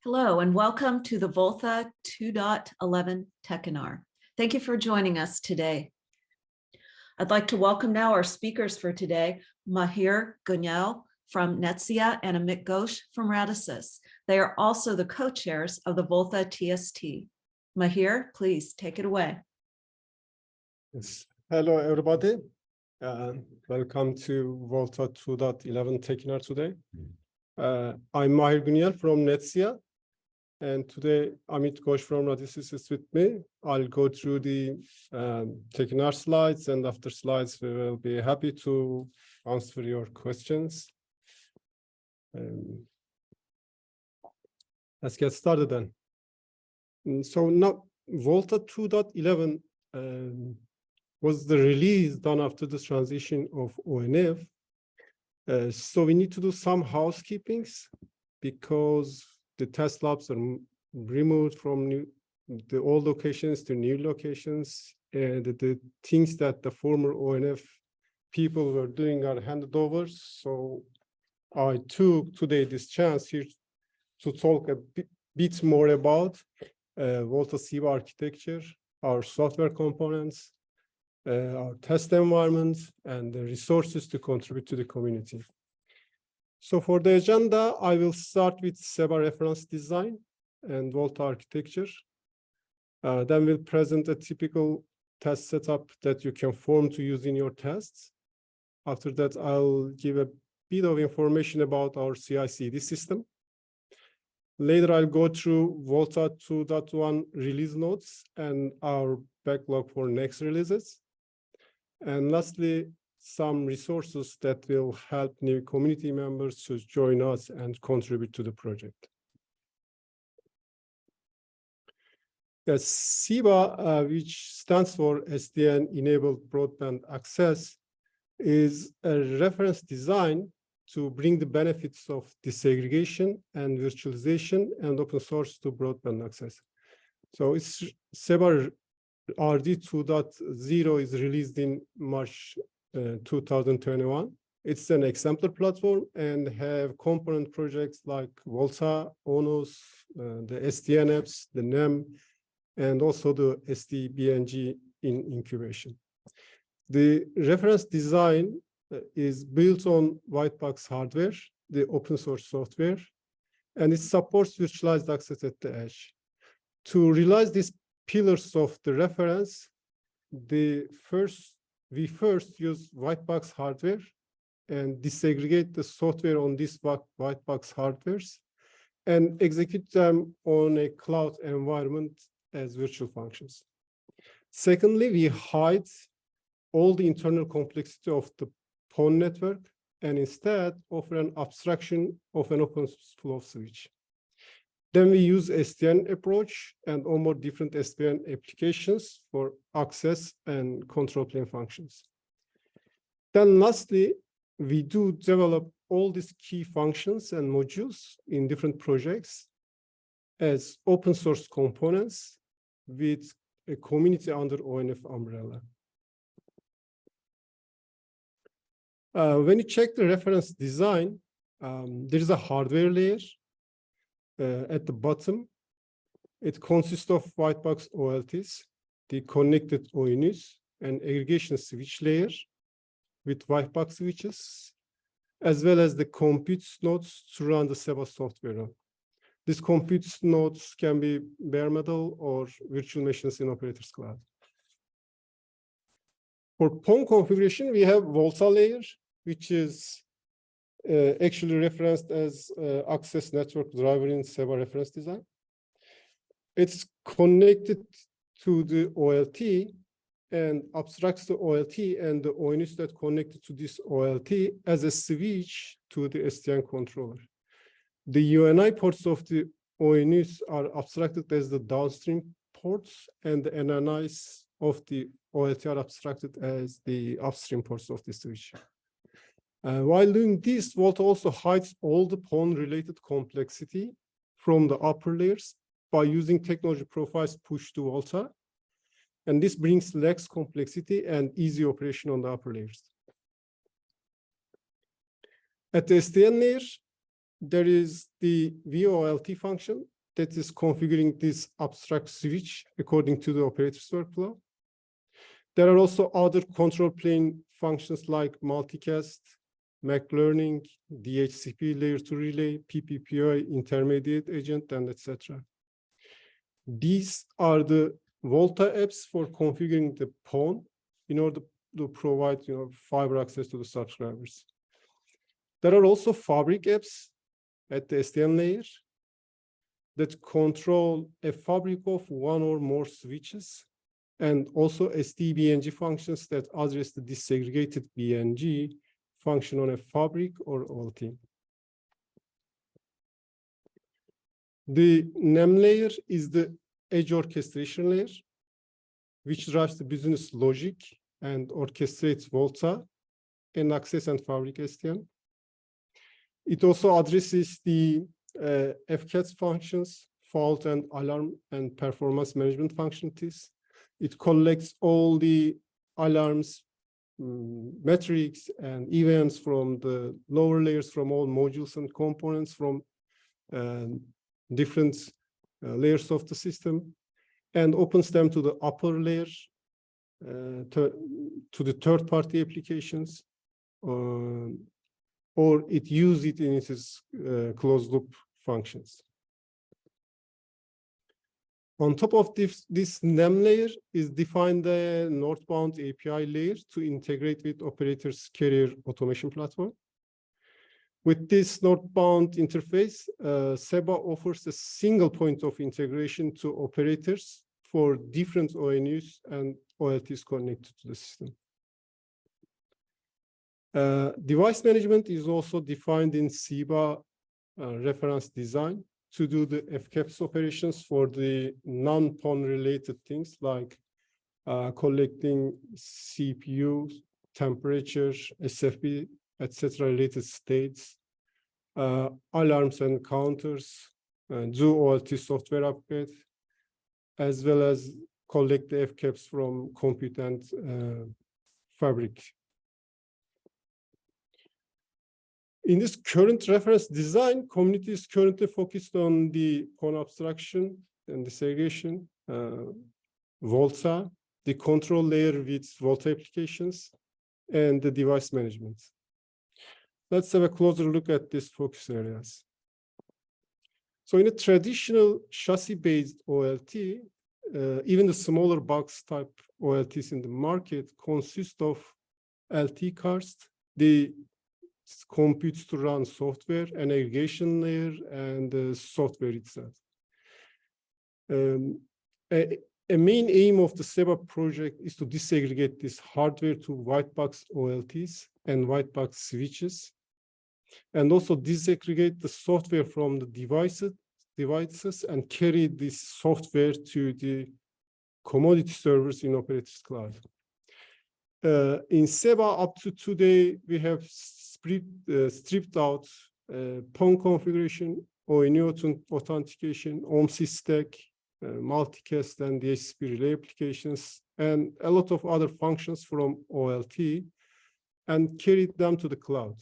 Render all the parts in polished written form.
Hello, and welcome to the VOLTHA 2.11 Techinar. Thank you for joining us today. I'd like to welcome now our speakers for today, Mahir Gunyel from Netsia and Amit Ghosh from Radisys. They are also the co-chairs of the VOLTHA TST. Mahir, please take it away. Yes. Hello, everybody. Welcome to VOLTHA 2.11 Techinar today. I'm Mahir Gunyel from Netsia. And today, Amit Ghosh from Radisys is with me. I'll go through the Techinar slides, and after slides, we will be happy to answer your questions. Let's get started then. So now, VOLTHA 2.11 was the release done after the transition of ONF. So we need to do some housekeepings because the test labs are removed from the old locations to new locations, and the things that the former ONF people were doing are handed over. So I took today this chance here to talk a bit more about VOLTHA SIBA architecture, our software components, our test environment, and the resources to contribute to the community. So for the agenda, I will start with SIBA reference design and VOLTHA architecture. Then we'll present a typical test setup that you can form to use in your tests. After that, I'll give a bit of information about our CI/CD system. Later, I'll go through VOLTHA 2.1 release notes and our backlog for next releases. And lastly, some resources that will help new community members to join us and contribute to the project. The SIBA, which stands for SDN-enabled broadband access, is a reference design to bring the benefits of disaggregation and virtualization and open source to broadband access. So it's SIBA RD 2.0 is released in March 2021. It's an exemplar platform and have component projects like VOLTHA, ONOS, the SDN apps, the NEM, and also the SDBNG in incubation. The reference design is built on white box hardware, the open source software, and it supports virtualized access at the edge. To realize these pillars of the reference, we first use white box hardware and disaggregate the software on these white box hardwares and execute them on a cloud environment as virtual functions. Secondly, we hide all the internal complexity of the PON network and instead offer an abstraction of an open flow switch. Then we use SDN approach and onboard different SDN applications for access and control plane functions. Then lastly, we do develop all these key functions and modules in different projects as open source components with a community under ONF umbrella. When you check the reference design, there is a hardware layer at the bottom. It consists of white box OLTs, the connected ONUs, and aggregation switch layer with white box switches, as well as the compute nodes to run the SIBA software on. These compute nodes can be bare metal or virtual machines in Operators Cloud. For PON configuration, we have VOLTHA layer, which is actually referenced as access network driver in SIBA reference design. It's connected to the OLT and abstracts the OLT and the ONUs that connected to this OLT as a switch to the SDN controller. The UNI ports of the ONUs are abstracted as the downstream ports, and the NNIs of the OLT are abstracted as the upstream ports of the switch. While doing this, VOLTHA also hides all the PON-related complexity from the upper layers by using technology profiles pushed to VOLTHA, and this brings less complexity and easy operation on the upper layers. At the SDN layer, there is the VOLT function that is configuring this abstract switch according to the operator's workflow. There are also other control plane functions like multicast, MAC learning, DHCP layer 2 relay, PPPoE intermediate agent, and etc. These are the VOLTHA apps for configuring the PON in order to provide fiber access to the subscribers. There are also fabric apps at the SDN layer that control a fabric of one or more switches, and also SDBNG functions that address the disaggregated BNG function on a fabric or VOLTHA. The NEM layer is the edge orchestration layer, which drives the business logic and orchestrates VOLTHA and access and fabric SDN. It also addresses the FCATS functions, fault and alarm and performance management functionalities. It collects all the alarms, metrics, and events from the lower layers, from all modules and components from different layers of the system, and opens them to the upper layer, to the third-party applications, or it uses it in its closed-loop functions. On top of this NEM layer is defined the northbound API layer to integrate with operators' carrier automation platform. With this northbound interface, SEBA offers a single point of integration to operators for different ONUs and OLTs connected to the system. Device management is also defined in SEBA reference design to do the FCAPS operations for the non-PON related things like collecting CPU, temperature, SFP, etc. related states, alarms and counters, do OLT software upgrade, as well as collect the FCAPS from compute and fabric. In this current reference design, community is currently focused on the PON abstraction and disaggregation, VOLTHA, the control layer with VOLTHA applications, and the device management. Let's have a closer look at these focus areas. So in a traditional chassis-based OLT, even the smaller box type OLTs in the market consist of LT cards, the computes to run software, an aggregation layer, and the software itself. A main aim of the SEBA project is to disaggregate this hardware to white box OLTs and white box switches, and also disaggregate the software from the devices and carry this software to the commodity servers in operators cloud. In SEBA up to today, we have stripped out PON configuration, ONU authentication, OMSI stack, multicast and DHCP relay applications, and a lot of other functions from OLT, and carried them to the cloud.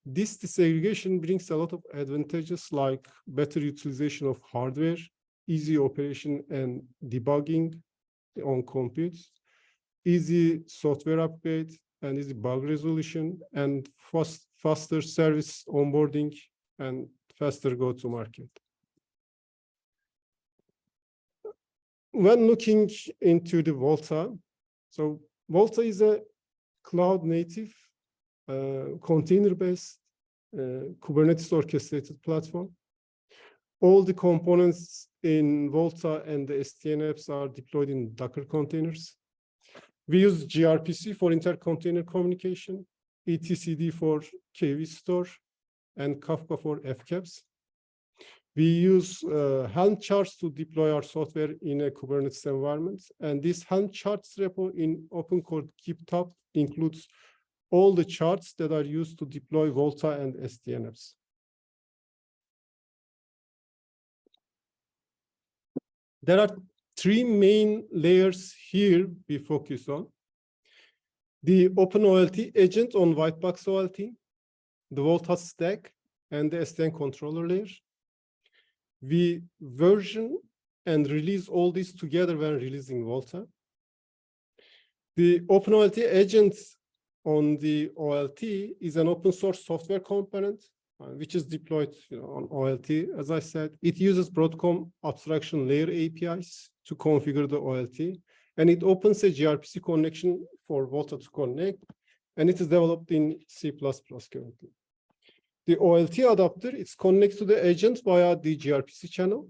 This disaggregation brings a lot of advantages like better utilization of hardware, easy operation and debugging on compute, easy software upgrade, and easy bug resolution, and faster service onboarding, and faster go-to-market. When looking into the VOLTHA, so VOLTHA is a cloud-native, container-based, Kubernetes orchestrated platform. All the components in VOLTHA and the SDN apps are deployed in Docker containers. We use gRPC for inter-container communication, etcd for KV store, and Kafka for FCAPS. We use Helm charts to deploy our software in a Kubernetes environment. And this Helm charts repo in OpenCode GitHub includes all the charts that are used to deploy VOLTHA and SDN apps. There are three main layers here we focus on: the OpenOLT agent on white box OLT, the VOLTHA stack, and the SDN controller layer. we version and release all these together when releasing VOLTHA. The OpenOLT agent on the OLT is an open source software component, which is deployed on OLT. As I said, it uses Broadcom abstraction layer APIs to configure the OLT, and it opens a gRPC connection for VOLTHA to connect, and it is developed in C++ currently. The OLT adapter, it's connected to the agent via the gRPC channel.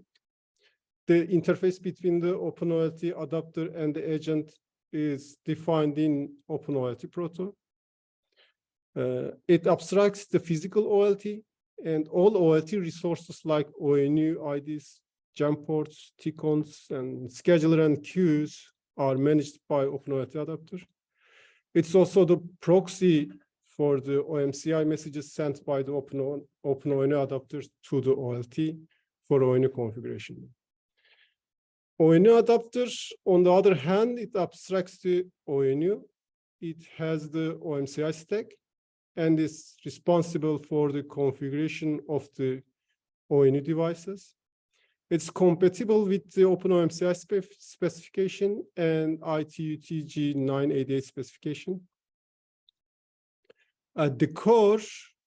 The interface between the OpenOLT adapter and the agent is defined in OpenOLT proto. It abstracts the physical OLT, and all OLT resources like ONU, IDs, jam ports, TCONs, and scheduler and queues are managed by OpenOLT adapter. It's also the proxy for the OMCI messages sent by the OpenONU adapter to the OLT for ONU configuration. ONU adapter, on the other hand, it abstracts the ONU. It has the OMCI stack and is responsible for the configuration of the ONU devices. It's compatible with the OpenOMCI specification and ITU-TG 988 specification. At the core,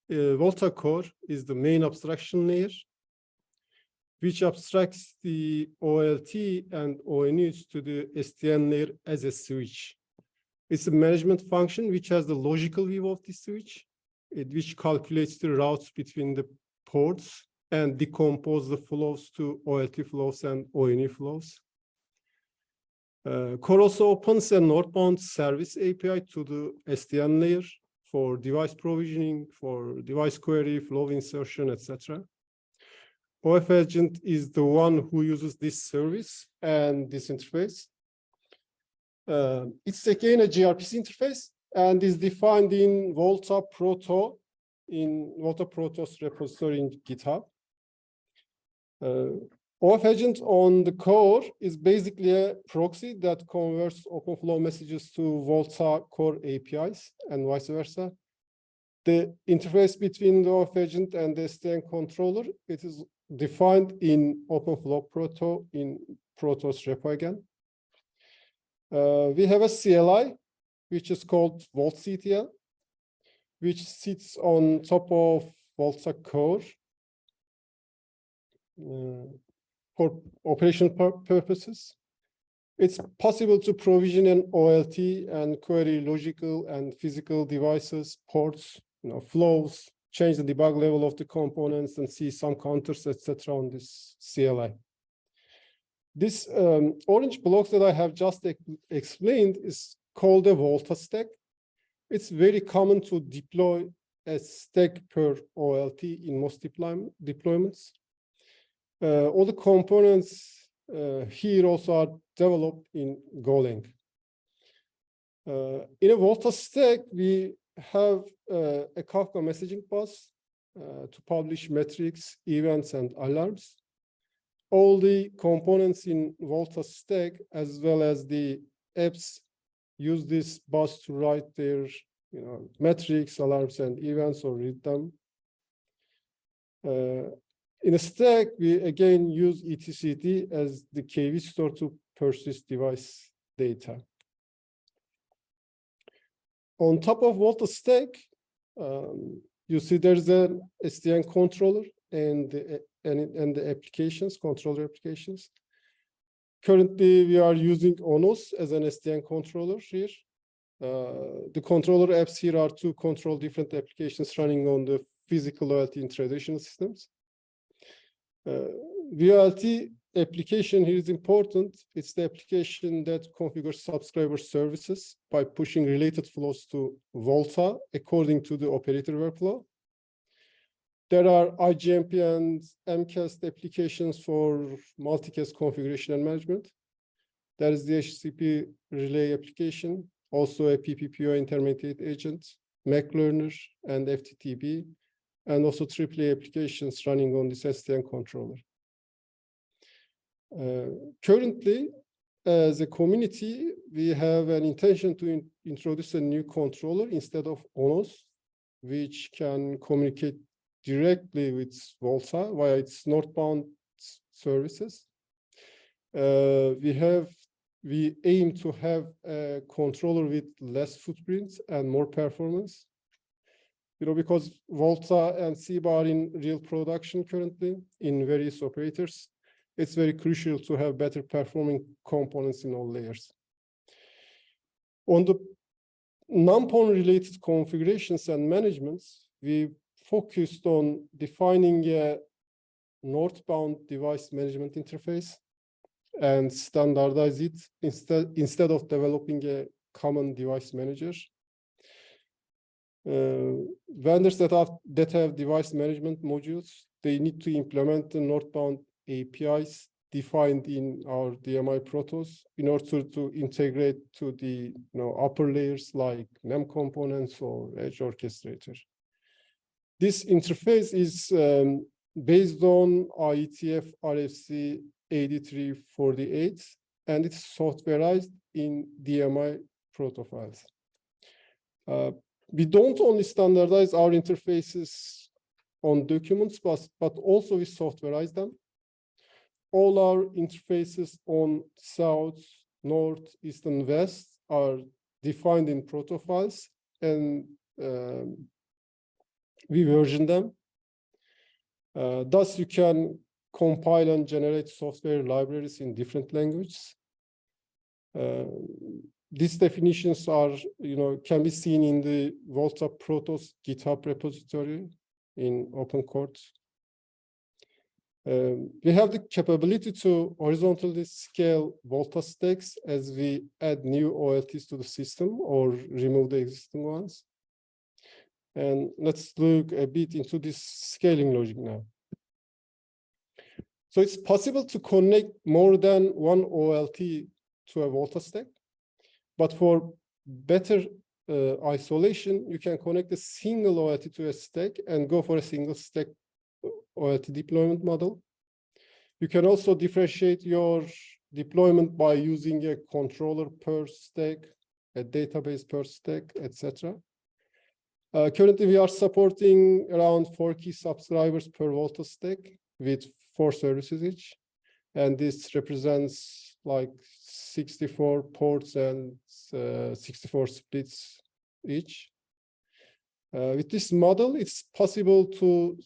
VOLTHA core is the main abstraction layer, which abstracts the OLT and ONUs to the SDN layer as a switch. It's a management function which has the logical view of the switch, which calculates the routes between the ports and decompose the flows to OLT flows and ONU flows. Core also opens a northbound service API to the SDN layer for device provisioning, for device query, flow insertion, etc. OF agent is the one who uses this service and this interface. It's again a gRPC interface and is defined in VOLTHA proto, in VOLTHA proto's repository in GitHub. OF agent on the core is basically a proxy that converts OpenFlow messages to VOLTHA core APIs and vice versa. The interface between the OF agent and the SDN controller, it is defined in OpenFlow proto in Proto's repo again. We have a CLI, which is called VOLTCTL, which sits on top of VOLTHA core for operational purposes. It's possible to provision an OLT and query logical and physical devices, ports, flows, change the debug level of the components, and see some counters, etc. on this CLI. This orange blocks that I have just explained is called a VOLTHA stack. It's very common to deploy a stack per OLT in most deployments. All the components here also are developed in Golang. In a VOLTHA stack, we have a Kafka messaging bus to publish metrics, events, and alarms. All the components in VOLTHA stack, as well as the apps, use this bus to write their metrics, alarms, and events, or read them. In a stack, we again use etcd as the KV store to persist device data. On top of VOLTHA stack, you see there's an SDN controller and the applications, controller applications. Currently, we are using ONOS as an SDN controller here. The controller apps here are to control different applications running on the physical OLT in traditional systems. VOLT application here is important. It's the application that configures subscriber services by pushing related flows to VOLTHA according to the operator workflow. There are IGMP and MCAST applications for multicast configuration and management. There is the HTTP relay application, also a PPPO intermediate agent, Mac Learner, and FTTB, and also AAA applications running on this SDN controller. Currently, as a community, we have an intention to introduce a new controller instead of ONOS, which can communicate directly with VOLTHA via its northbound services. We aim to have a controller with less footprints and more performance. Because VOLTHA and SIBA are in real production currently in various operators, it's very crucial to have better performing components in all layers. On the non-PON related configurations and managements, we focused on defining a northbound device management interface and standardize it instead of developing a common device manager. Vendors that have device management modules, they need to implement the northbound APIs defined in our DMI protos in order to integrate to the upper layers like NEM components or edge orchestrator. This interface is based on IETF RFC 8348, and it's softwareized in DMI protofiles. We don't only standardize our interfaces on documents, but also we softwareize them. All our interfaces on south, north, east, and west are defined in protofiles, and we version them. Thus, you can compile and generate software libraries in different languages. These definitions are, can be seen in the VOLTHA Protos GitHub repository in OpenCode. We have the capability to horizontally scale VOLTHA stacks as we add new OLTs to the system or remove the existing ones. And let's look a bit into this scaling logic now. So it's possible to connect more than one OLT to a VOLTHA stack, but for better isolation, you can connect a single OLT to a stack and go for a single stack OLT deployment model. You can also differentiate your deployment by using a controller per stack, a database per stack, etc. Currently, we are supporting around 4 key subscribers per VOLTHA stack with 4 services each. And this represents like 64 ports and 64 splits each. With this model, it's possible to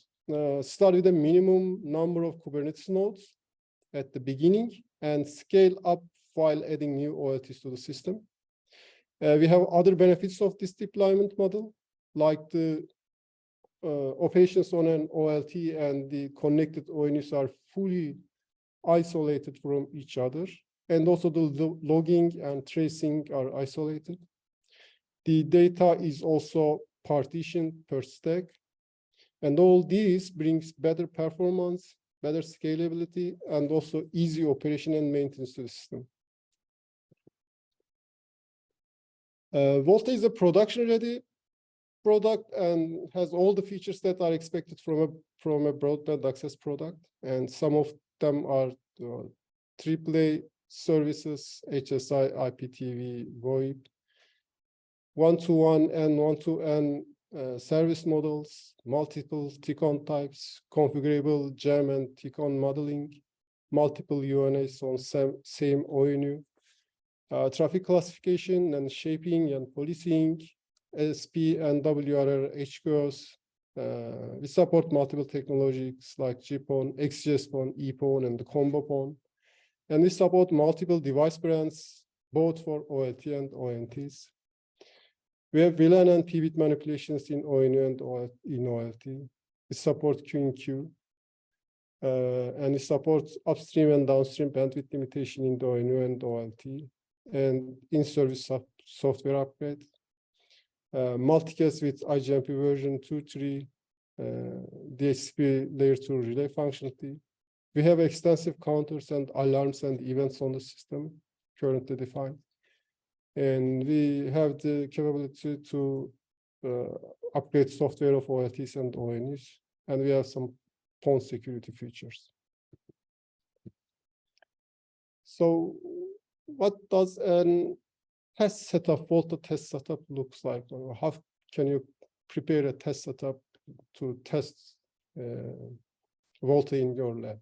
start with a minimum number of Kubernetes nodes at the beginning and scale up while adding new OLTs to the system. We have other benefits of this deployment model, like the operations on an OLT and the connected ONUs are fully isolated from each other, and also the logging and tracing are isolated. The data is also partitioned per stack, and all these brings better performance, better scalability, and also easy operation and maintenance to the system. VOLTHA is a production-ready product and has all the features that are expected from a broadband access product, and some of them are AAA services, HSI, IPTV, VoIP, one-to-one and one-to-N service models, multiple TCON types, configurable gem and TCON modeling, multiple UNAs on same ONU, traffic classification and shaping and policing, SP and WRR HQOs. We support multiple technologies like GPON, XGS-PON, EPON, and the combo PON. And we support multiple device brands, both for OLT and ONTs. We have VLAN and P-bit manipulations in ONU and in OLT. We support Q-in-Q. And we support upstream and downstream bandwidth limitation in the ONU and OLT. And in-service software upgrade. Multicast with IGMP version 2.3, DHCP layer 2 relay functionality. We have extensive counters and alarms and events on the system currently defined. And we have the capability to upgrade software of OLTs and ONUs. And we have some PON security features. So what does an test setup, VOLTHA test setup looks like? How can you prepare a test setup to test VOLTHA in your lab?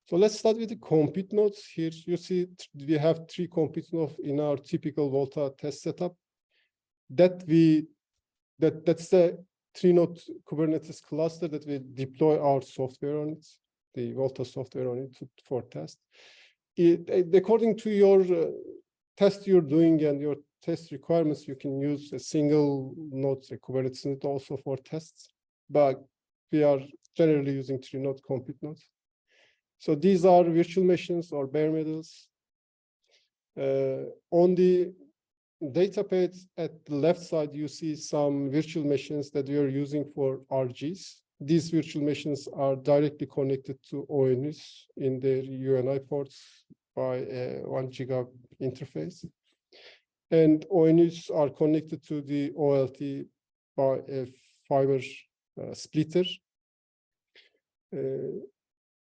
So let's start with the compute nodes. Here you see we have 3 compute nodes in our typical VOLTHA test setup. That's the 3-node Kubernetes cluster that we deploy our software on it, the VOLTHA software on it for test. According to your test you're doing and your test requirements, you can use a single node, a Kubernetes node also for tests, but we are generally using 3-node compute nodes. So these are virtual machines or bare metals. On the data page at the left side, you see some virtual machines that we are using for RGs. These virtual machines are directly connected to ONUs in their UNI ports by a 1 giga interface. And ONUs are connected to the OLT by a fiber splitter.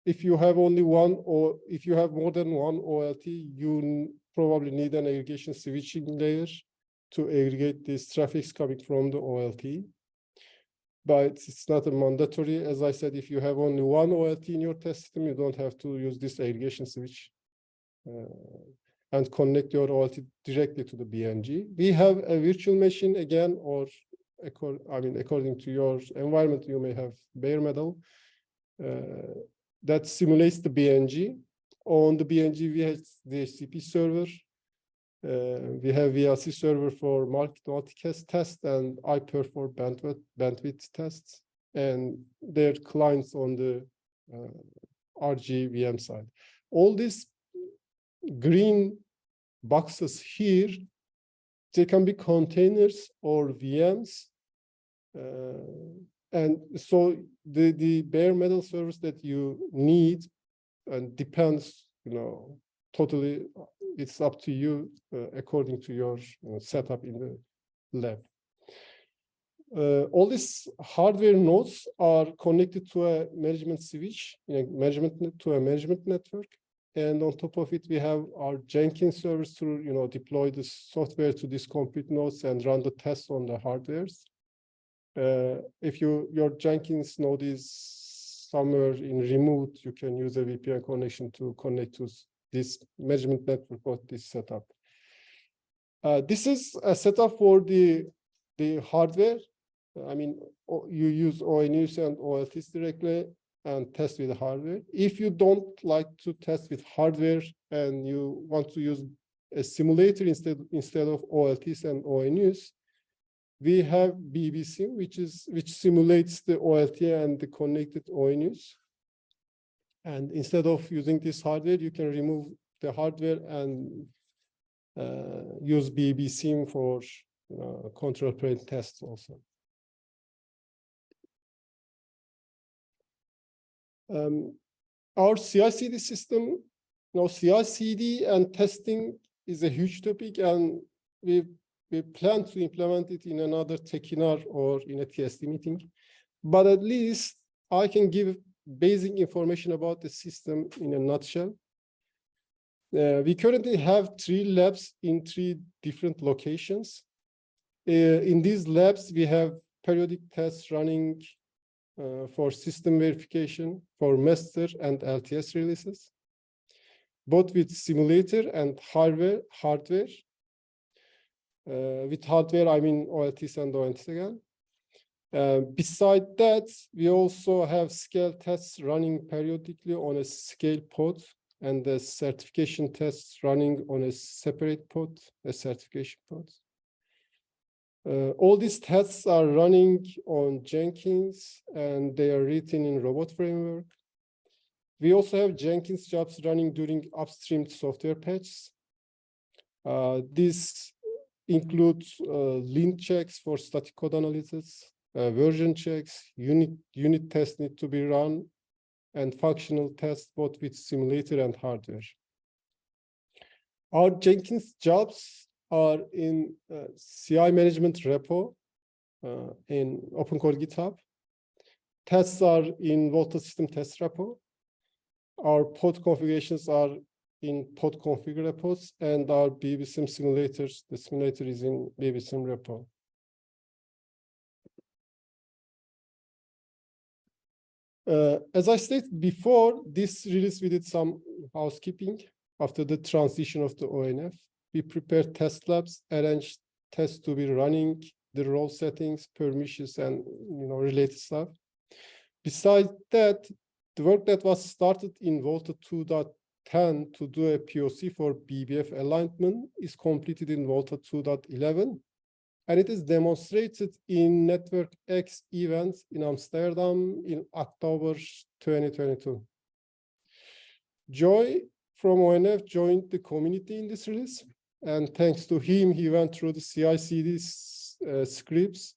If you have only one, or if you have more than one OLT, you probably need an aggregation switching layer to aggregate these traffics coming from the OLT. But it's not a mandatory. As I said, if you have only one OLT in your test system, you don't have to use this aggregation switch and connect your OLT directly to the BNG. We have a virtual machine again, or according to your environment, you may have bare metal. That simulates the BNG. On the BNG, we have the HCP server. We have VLC server for multicast test and iPer for bandwidth tests, and their clients on the RG VM side. All these green boxes here, they can be containers or VMs. And so the bare metal service that you need and depends, totally, it's up to you according to your setup in the lab. All these hardware nodes are connected to a management switch, to a management network. And on top of it, we have our Jenkins service to deploy the software to these compute nodes and run the tests on the hardwares. If your Jenkins node is somewhere in remote, you can use a VPN connection to connect to this management network of this setup. This is a setup for the hardware. You use ONUs and OLTs directly and test with the hardware. If you don't like to test with hardware and you want to use a simulator instead of OLTs and ONUs, we have BBSIM, which simulates the OLT and the connected ONUs. And instead of using this hardware, you can remove the hardware and use BBSIM for control plane tests also. Our CI/CD system, CI/CD and testing is a huge topic, and we plan to implement it in another Techinar or in a TSD meeting. But at least I can give basic information about the system in a nutshell. We currently have 3 labs in 3 different locations. In these labs, we have periodic tests running for system verification, for master and LTS releases, both with simulator and hardware. With hardware, I mean OLTs and ONTs again. Beside that, we also have scale tests running periodically on a scale pod and the certification tests running on a separate pod, a certification pod. All these tests are running on Jenkins and they are written in robot framework. We also have Jenkins jobs running during upstream software patches. This includes lint checks for static code analysis, version checks, unit tests need to be run, and functional tests both with simulator and hardware. Our Jenkins jobs are in CI management repo in OpenCore GitHub. Tests are in VOLTHA system test repo. Our pod configurations are in pod config repos, and our BBSIM simulators, the simulator is in BBSIM repo. As I stated before, this release we did some housekeeping after the transition of the ONF. We prepared test labs, arranged tests to be running, the role settings, permissions, and related stuff. Besides that, the work that was started in VOLTHA 2.10 to do a POC for BBF alignment is completed in VOLTHA 2.11. And it is demonstrated in Network X events in Amsterdam in October 2022. Joy from ONF joined the community in this release. And thanks to him, he went through the CI/CD scripts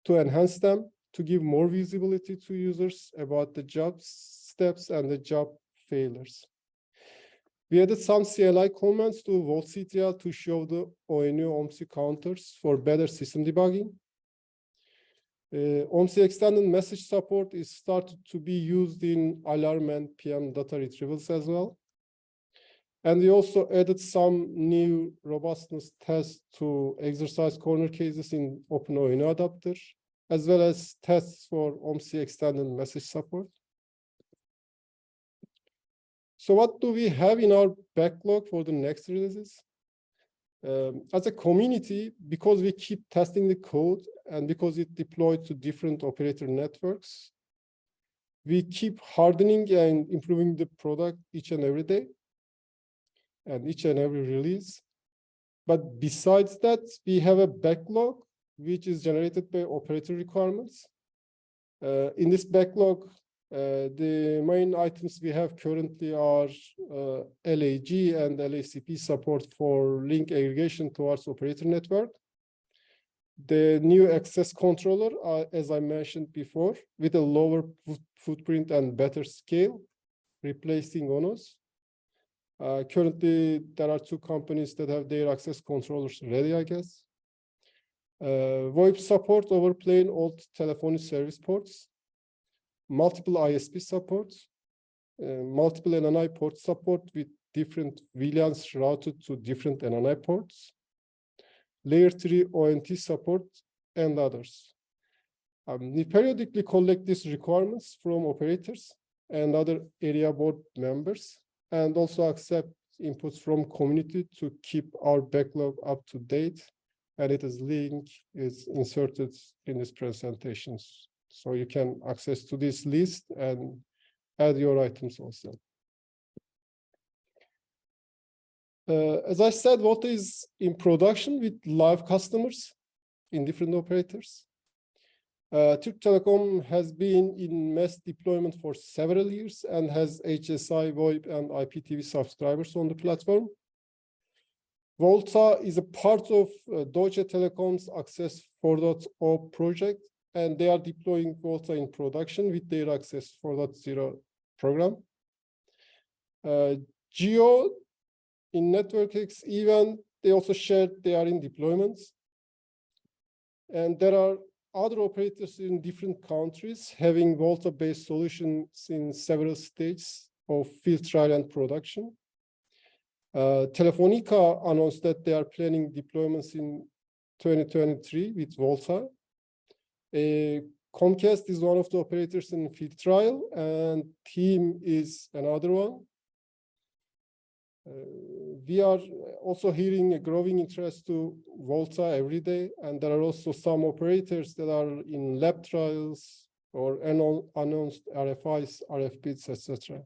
to enhance them, to give more visibility to users about the job steps and the job failures. We added some CLI comments to VOLTCTL to show the ONU OMSI counters for better system debugging. OMSI extended message support is started to be used in alarm and PM data retrievals as well. And we also added some new robustness tests to exercise corner cases in OpenONU adapter, as well as tests for OMSI extended message support. So what do we have in our backlog for the next releases? As a community, because we keep testing the code and because it deployed to different operator networks, we keep hardening and improving the product each and every day and each and every release. But besides that, we have a backlog which is generated by operator requirements. In this backlog, the main items we have currently are LAG and LACP support for link aggregation towards operator network. The new access controller, as I mentioned before, with a lower footprint and better scale, replacing ONOS. Currently, there are 2 companies that have their access controllers ready, I guess. VoIP support over plain old telephony service ports. Multiple ISP support, multiple NNI port support with different VLANs routed to different NNI ports, layer 3 ONT support, and others. We periodically collect these requirements from operators and other area board members, and also accept inputs from community to keep our backlog up to date. And it is link is inserted in these presentations. So you can access to this list and add your items also. As I said, VOLTHA is in production with live customers in different operators. Türk Telekom has been in mass deployment for several years and has HSI, VoIP, and IPTV subscribers on the platform. VOLTHA is a part of Deutsche Telekom's Access 4.0 project, and they are deploying VOLTHA in production with their Access 4.0 program. Geo in NetworkX event, they also shared they are in deployments. And there are other operators in different countries having VOLTHA-based solutions in several stages of field trial and production. Telefonica announced that they are planning deployments in 2023 with VOLTHA. Comcast is one of the operators in field trial, and Team is another one. We are also hearing a growing interest to VOLTHA every day, and there are also some operators that are in lab trials or announced RFIs, RFPs, etc.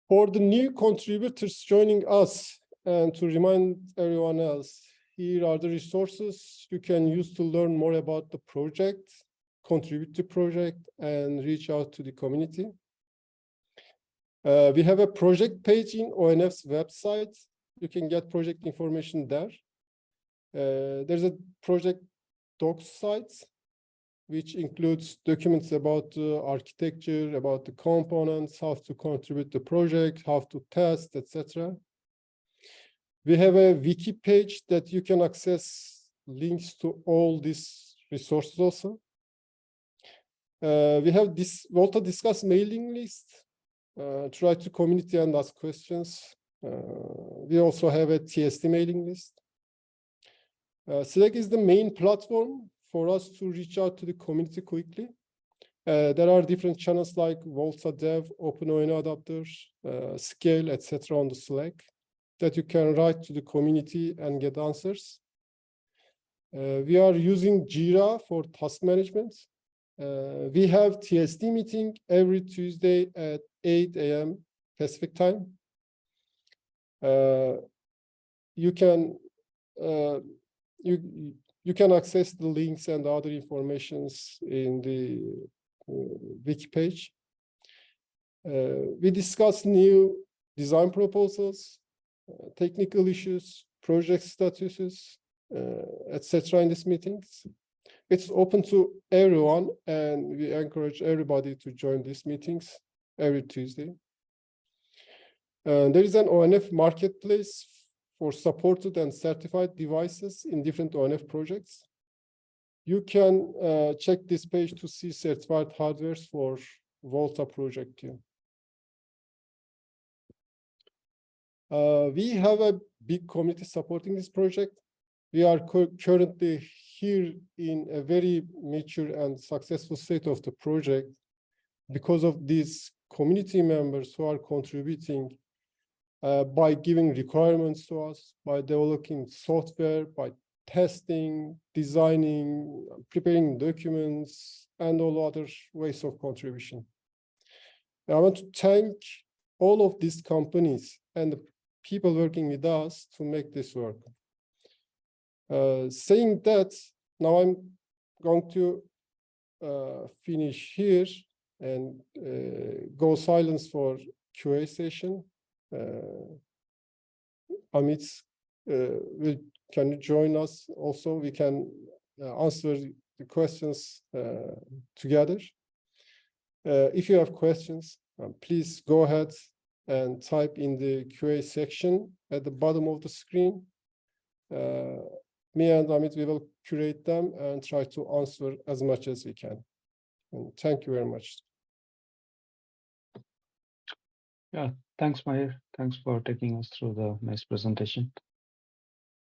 For the new contributors joining us, and to remind everyone else, here are the resources you can use to learn more about the project, contribute to the project, and reach out to the community. We have a project page in ONF's website. You can get project information there. There's a project docs site, which includes documents about the architecture, about the components, how to contribute to the project, how to test, etc. We have a wiki page that you can access links to all these resources also. We have this VOLTHA Discuss mailing list. Try to community and ask questions. We also have a TSD mailing list. Slack is the main platform for us to reach out to the community quickly. There are different channels like VOLTHA Dev, OpenONO Adapter, Scale, etc. on the Slack that you can write to the community and get answers. We are using Jira for task management. We have TSD meeting every Tuesday at 8 a.m. Pacific time. You can access the links and other informations in the wiki page. We discuss new design proposals, technical issues, project statuses, etc. in these meetings. It's open to everyone, and we encourage everybody to join these meetings every Tuesday. There is an ONF marketplace for supported and certified devices in different ONF projects. You can check this page to see certified hardwares for VOLTHA project too. We have a big community supporting this project. We are currently here in a very mature and successful state of the project because of these community members who are contributing by giving requirements to us, by developing software, by testing, designing, preparing documents, and all other ways of contribution. I want to thank all of these companies and the people working with us to make this work. Saying that, now I'm going to finish here and go silence for QA session. Amit, can you join us also? We can answer the questions together. If you have questions, please go ahead and type in the QA section at the bottom of the screen. Me and Amit, we will curate them and try to answer as much as we can. And thank you very much. Yeah, thanks, Mahir. Thanks for taking us through the nice presentation.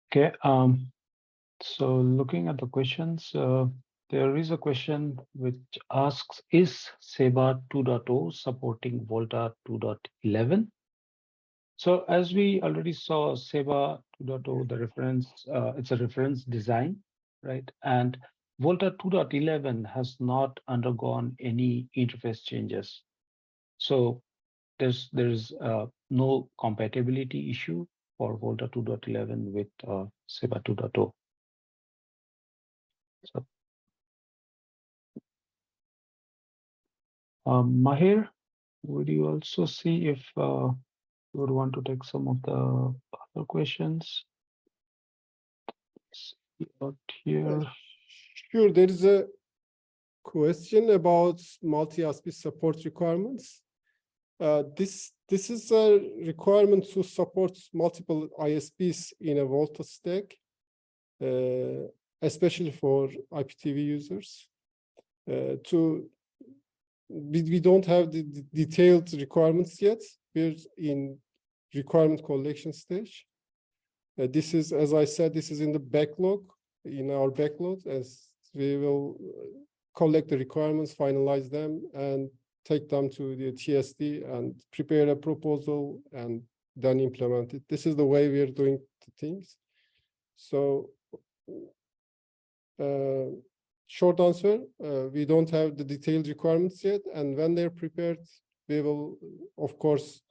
Okay, so looking at the questions, there is a question which asks, is SEBA 2.0 supporting VOLTHA 2.11? So as we already saw, SEBA 2.0, the reference, it's a reference design, right? And VOLTHA 2.11 has not undergone any interface changes. So there's no compatibility issue for VOLTHA 2.11 with SEBA 2.0. So, Mahir, would you also see if you would want to take some of the other questions? Out here. Sure, there is a question about multi-ASP support requirements. This is a requirement to support multiple ISPs in a VOLTHA stack, especially for IPTV users. We don't have the detailed requirements yet. We're in requirement collection stage. This is, as I said, this is in the backlog, in our backlog, as we will collect the requirements, finalize them, and take them to the TSD and prepare a proposal and then implement it. This is the way we are doing the things. So, short answer, we don't have the detailed requirements yet, and when they're prepared, we will, of course,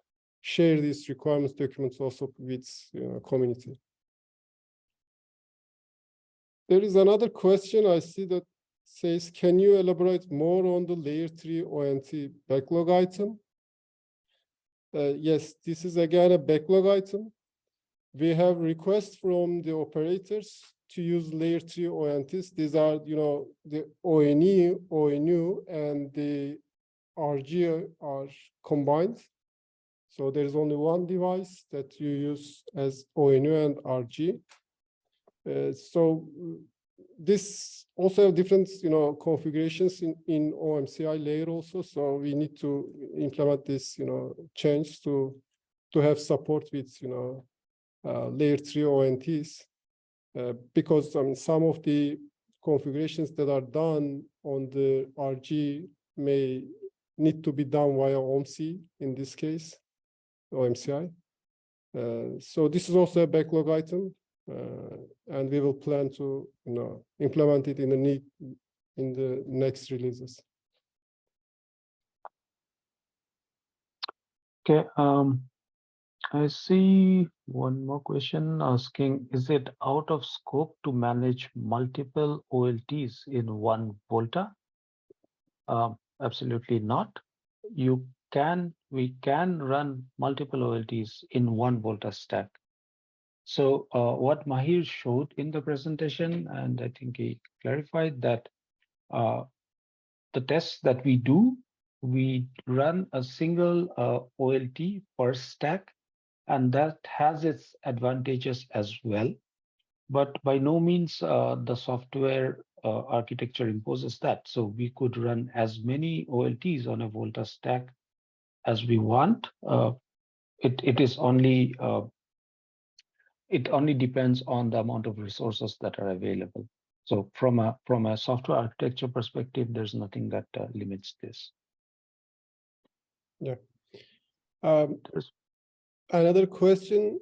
share these requirements documents also with community. There is another question I see that says, can you elaborate more on the layer 3 ONT backlog item? Yes, this is again a backlog item. We have requests from the operators to use layer 3 ONTs. These are, the ONE, ONU, and the RG are combined. So there's only one device that you use as ONU and RG. So this also have different, configurations in OMCI layer also. So we need to implement this, change to have support with, layer 3 ONTs. Because some of the configurations that are done on the RG may need to be done via OMC in this case, OMCI. So this is also a backlog item, and we will plan to implement it in the next releases. Okay, I see one more question asking, is it out of scope to manage multiple OLTs in one VOLTA? Absolutely not. We can run multiple OLTs in one VOLTA stack. So what Mahir showed in the presentation, and I think he clarified that the tests that we do, we run a single OLT per stack, and that has its advantages as well. But by no means the software architecture imposes that. So we could run as many OLTs on a VOLTA stack as we want. It only depends on the amount of resources that are available. So from a software architecture perspective, there's nothing that limits this. Yeah. Another question.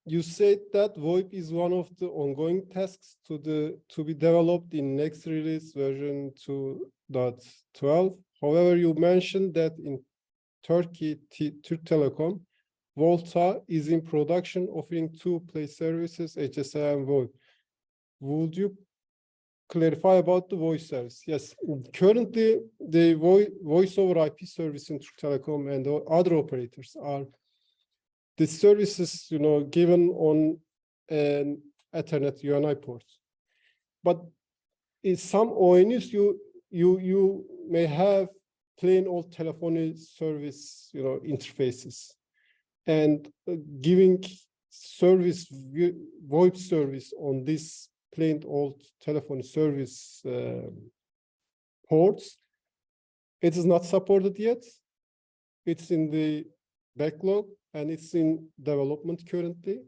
You said that VoIP is one of the ongoing tasks to be developed in next release version 2.12. However, you mentioned that in Turkey, Türk Telekom, VOLTA is in production offering two place services, HSI and VoIP. Would you clarify about the voice service? Yes, currently the voice over IP service in Türk Telekom and other operators are the services, given on an Ethernet UNI port. But in some ONUs, you may have plain old telephony service, interfaces, and giving service VoIP service on this plain old telephone service ports. It is not supported yet. It's in the backlog and it's in development currently.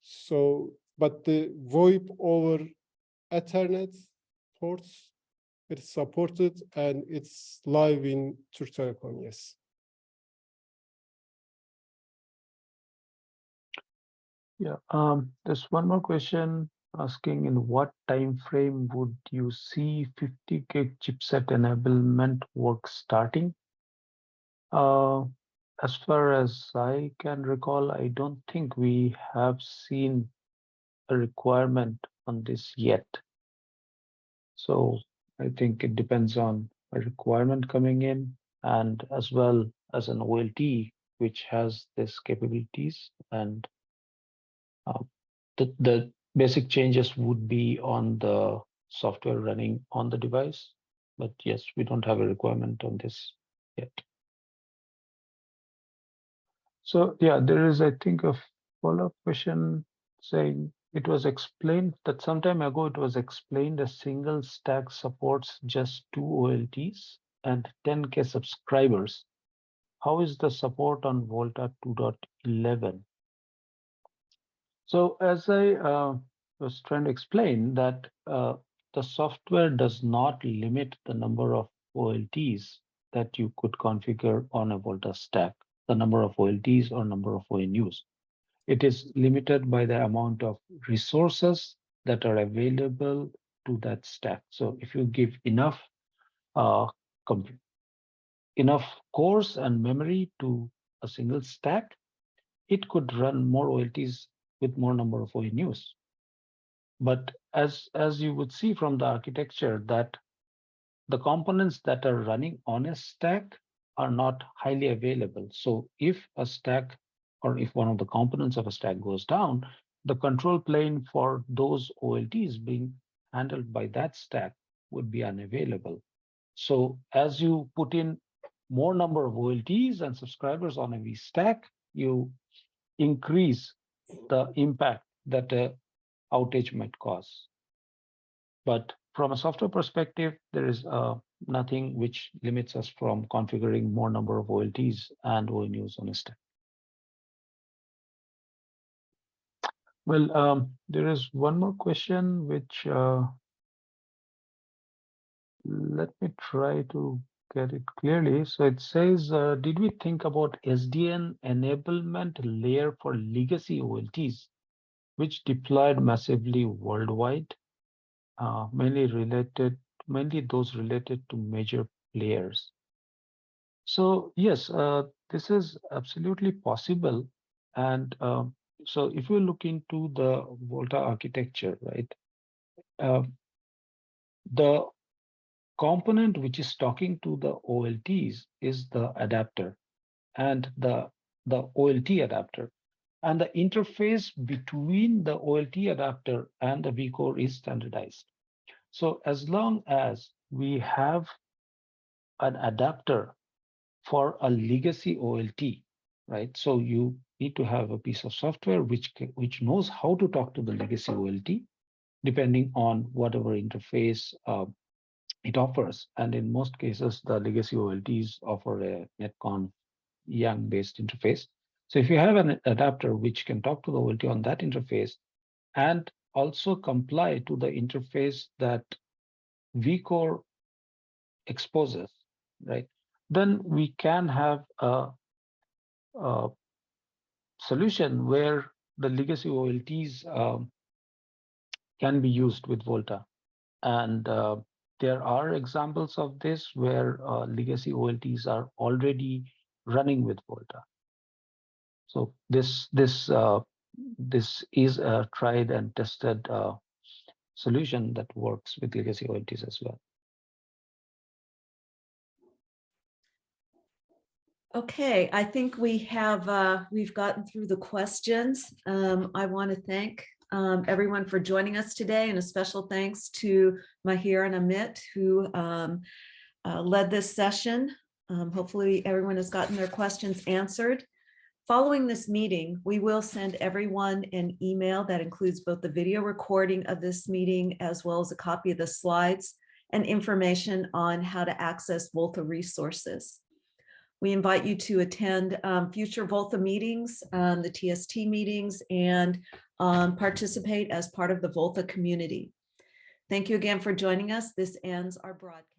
So, but the VoIP over Ethernet ports, it's supported and it's live in Türk Telekom, yes. Yeah, there's one more question asking, in what time frame would you see 50 gig chipset enablement work starting? As far as I can recall, I don't think we have seen a requirement on this yet. So I think it depends on a requirement coming in, and as well as an OLT which has these capabilities, and the basic changes would be on the software running on the device. But yes, we don't have a requirement on this yet. So yeah, there is, I think, a follow-up question saying it was explained that some time ago it was explained a single stack supports just 2 OLTs and 10K subscribers. How is the support on VOLTA 2.11? So as I was trying to explain that the software does not limit the number of OLTs that you could configure on a VOLTA stack, the number of OLTs or number of ONUs. It is limited by the amount of resources that are available to that stack. So if you give enough cores and memory to a single stack, it could run more OLTs with more number of ONUs. But as you would see from the architecture, that the components that are running on a stack are not highly available. So if a stack, or if one of the components of a stack goes down, the control plane for those OLTs being handled by that stack would be unavailable. So as you put in more number of OLTs and subscribers on a vStack, you increase the impact that a outage might cause. But from a software perspective, there is nothing which limits us from configuring more number of OLTs and ONUs on a stack. Well, there is one more question which let me try to get it clearly. So it says, did we think about SDN enablement layer for legacy OLTs, which deployed massively worldwide, mainly those related to major players? So yes, this is absolutely possible. And so if you look into the VOLTHA architecture, right, the component which is talking to the OLTs is the adapter and the OLT adapter. And the interface between the OLT adapter and the vCore is standardized. So as long as we have an adapter for a legacy OLT, right? So you need to have a piece of software which knows how to talk to the legacy OLT, depending on whatever interface it offers. And in most cases, the legacy OLTs offer a netcon YANG-based interface. So if you have an adapter which can talk to the OLT on that interface and also comply to the interface that vCore exposes, right, then we can have a solution where the legacy OLTs can be used with VOLTHA. And there are examples of this where legacy OLTs are already running with VOLTHA. So this is a tried and tested solution that works with legacy OLTs as well. Okay, I think we have we've gotten through the questions. I want to thank everyone for joining us today, and a special thanks to Mahir and Amit who led this session. Hopefully everyone has gotten their questions answered. Following this meeting, we will send everyone an email that includes both the video recording of this meeting as well as a copy of the slides and information on how to access VOLTHA resources. We invite you to attend future VOLTHA meetings, the TST meetings, and participate as part of the VOLTHA community. Thank you again for joining us. This ends our broadcast.